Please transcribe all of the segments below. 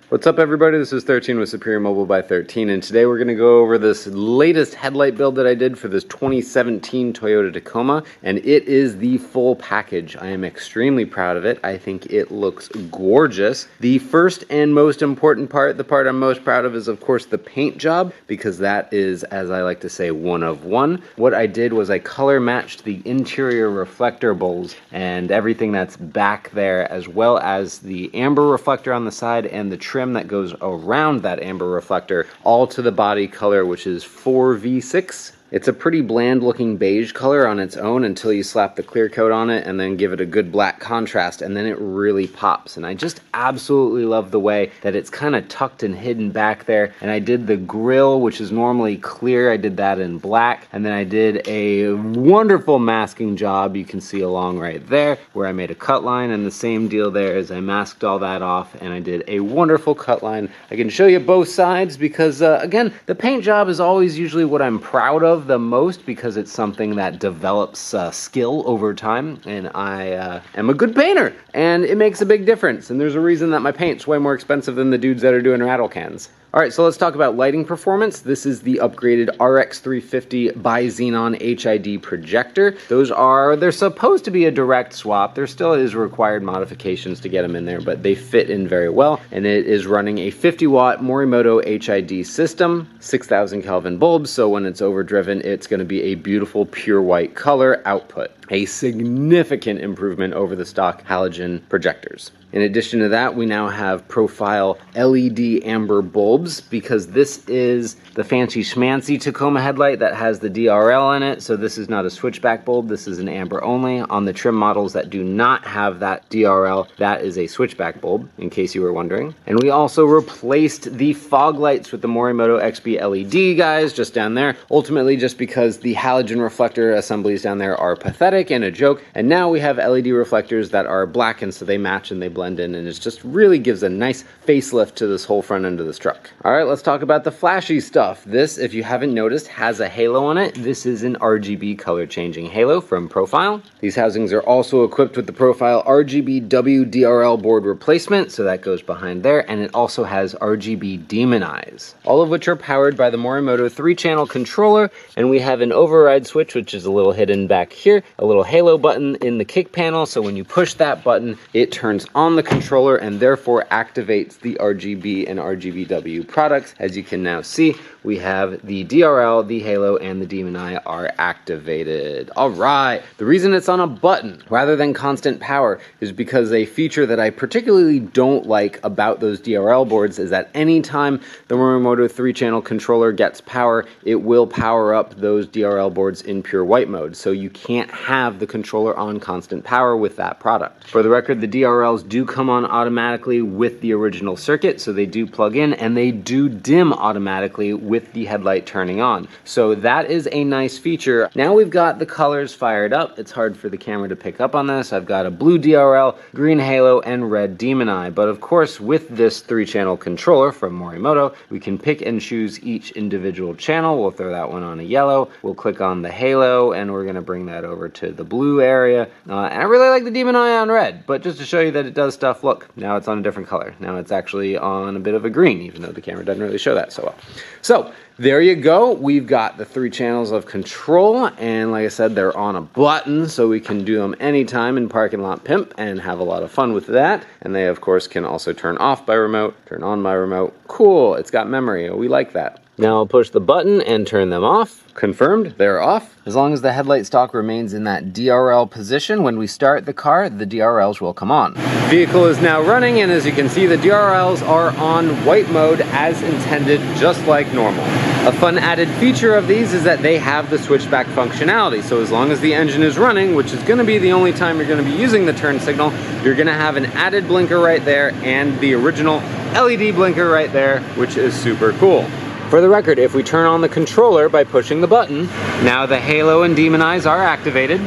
What's up everybody, this is 13 with Superior Mobile by 13, and today we're going to go over this latest headlight build that I did for this 2017 Toyota Tacoma, and it is the full package. I am extremely proud of it. I think it looks gorgeous. The first and most important part, the part I'm most proud of, is of course the paint job, because that is, as I like to say, one of one. What I did was I color matched the interior reflector bowls and everything that's back there, as well as the amber reflector on the side and the trim that goes around that amber reflector, all to the body color, which is 4V6. It's a pretty bland looking beige color on its own until you slap the clear coat on it and then give it a good black contrast, and then it really pops. And I just absolutely love the way that it's kind of tucked and hidden back there. And I did the grille, which is normally clear, I did that in black, and then I did a wonderful masking job you can see along right there where I made a cut line, and the same deal there as I masked all that off and I did a wonderful cut line. I can show you both sides because again, the paint job is always usually what I'm proud of the most, because it's something that develops skill over time, and I am a good painter, and it makes a big difference, and there's a reason that my paint's way more expensive than the dudes that are doing rattle cans. Alright, so let's talk about lighting performance. This is the upgraded RX350 by Xenon HID projector. They're supposed to be a direct swap. There still is required modifications to get them in there, but they fit in very well, and it is running a 50 watt Morimoto HID system, 6000 Kelvin bulbs, so when it's overdriven, it's going to be a beautiful pure white color output. A significant improvement over the stock halogen projectors. In addition to that, we now have profile LED amber bulbs, because this is the fancy schmancy Tacoma headlight that has the DRL in it, so this is not a switchback bulb, this is an amber only. On the trim models that do not have that DRL, that is a switchback bulb, in case you were wondering. And we also replaced the fog lights with the Morimoto XB LED guys, just down there, ultimately just because the halogen reflector assemblies down there are pathetic and a joke, and now we have LED reflectors that are blackened so they match and they blend in, and it just really gives a nice facelift to this whole front end of this truck. Alright, let's talk about the flashy stuff. This, if you haven't noticed, has a halo on it. This is an RGB color changing halo from Profile. These housings are also equipped with the Profile RGBW DRL board replacement, so that goes behind there, and it also has RGB Demon Eyes, all of which are powered by the Morimoto 3-channel controller, and we have an override switch, which is a little hidden back here, a little halo button in the kick panel, so when you push that button, it turns on the controller and therefore activates the RGB and RGBW products. As you can now see, we have the DRL, the halo, and the Demon Eye are activated. Alright, the reason it's on a button rather than constant power is because a feature that I particularly don't like about those DRL boards is that anytime the Morimoto 3-channel controller gets power, it will power up those DRL boards in pure white mode, so you can't have the controller on constant power with that product. For the record, the DRLs do come on automatically with the original circuit, so they do plug in, and they do dim automatically with the headlight turning on. So that is a nice feature. Now we've got the colors fired up. It's hard for the camera to pick up on this. I've got a blue DRL, green halo, and red Demon Eye. But of course, with this 3-channel controller from Morimoto, we can pick and choose each individual channel. We'll throw that one on a yellow. We'll click on the halo, and we're going to bring that over to the blue area. And I really like the Demon Eye on red, but just to show you that it does stuff, look, now it's on a different color. Now it's actually on a bit of a green, even though the camera doesn't really show that so well. So there you go. We've got the 3 channels of control, and like I said, they're on a button, so we can do them anytime in Parking Lot Pimp and have a lot of fun with that. And they, of course, can also turn off by remote, turn on by remote. Cool, it's got memory. We like that. Now I'll push the button and turn them off. Confirmed, they're off. As long as the headlight stalk remains in that DRL position, when we start the car, the DRLs will come on. The vehicle is now running, and as you can see, the DRLs are on white mode as intended, just like normal. A fun added feature of these is that they have the switchback functionality, so as long as the engine is running, which is going to be the only time you're going to be using the turn signal, you're going to have an added blinker right there and the original LED blinker right there, which is super cool. For the record, if we turn on the controller by pushing the button, now the halo and Demon Eyes are activated,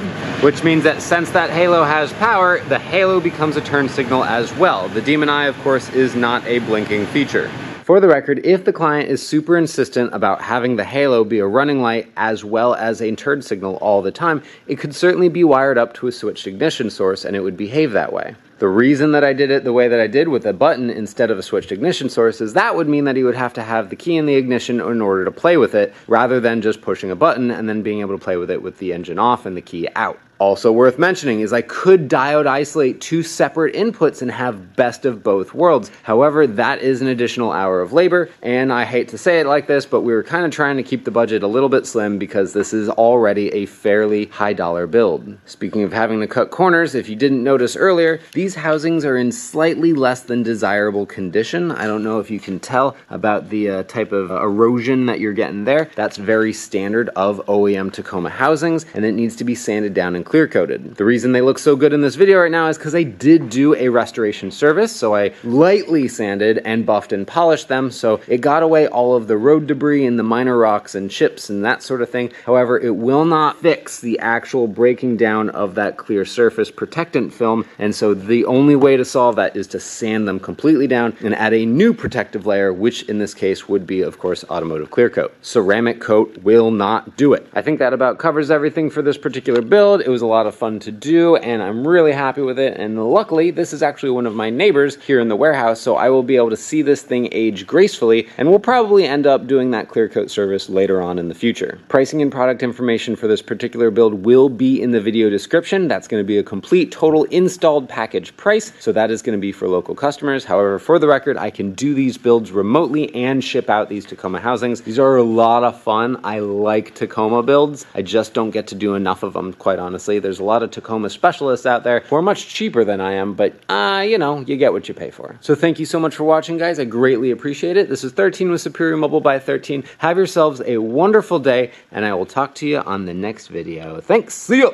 which means that since that halo has power, the halo becomes a turn signal as well. The Demon Eye, of course, is not a blinking feature. For the record, if the client is super insistent about having the halo be a running light as well as a turn signal all the time, it could certainly be wired up to a switched ignition source and it would behave that way. The reason that I did it the way that I did with a button instead of a switched ignition source is that would mean that he would have to have the key in the ignition in order to play with it, rather than just pushing a button and then being able to play with it with the engine off and the key out. Also worth mentioning is I could diode isolate two separate inputs and have best of both worlds. However, that is an additional hour of labor, and I hate to say it like this, but we were kind of trying to keep the budget a little bit slim because this is already a fairly high dollar build. Speaking of having to cut corners, if you didn't notice earlier, these housings are in slightly less than desirable condition. I don't know if you can tell about the type of erosion that you're getting there. That's very standard of OEM Tacoma housings, and it needs to be sanded down and clear coated. The reason they look so good in this video right now is because I did do a restoration service, so I lightly sanded and buffed and polished them, so it got away all of the road debris and the minor rocks and chips and that sort of thing. However, it will not fix the actual breaking down of that clear surface protectant film, and so the only way to solve that is to sand them completely down and add a new protective layer, which in this case would be, of course, automotive clear coat. Ceramic coat will not do it. I think that about covers everything for this particular build. It was a lot of fun to do, and I'm really happy with it, and luckily this is actually one of my neighbors here in the warehouse, so I will be able to see this thing age gracefully, and we'll probably end up doing that clear coat service later on in the future. Pricing and product information for this particular build will be in the video description. That's going to be a complete total installed package price, so that is going to be for local customers. However, for the record, I can do these builds remotely and ship out these Tacoma housings. These are a lot of fun. I like Tacoma builds. I just don't get to do enough of them, quite honestly. There's a lot of Tacoma specialists out there who are much cheaper than I am, but you know, you get what you pay for. So thank you so much for watching, guys. I greatly appreciate it. This is 13 with Superior Mobile by 13. Have yourselves a wonderful day, and I will talk to you on the next video. Thanks. See ya.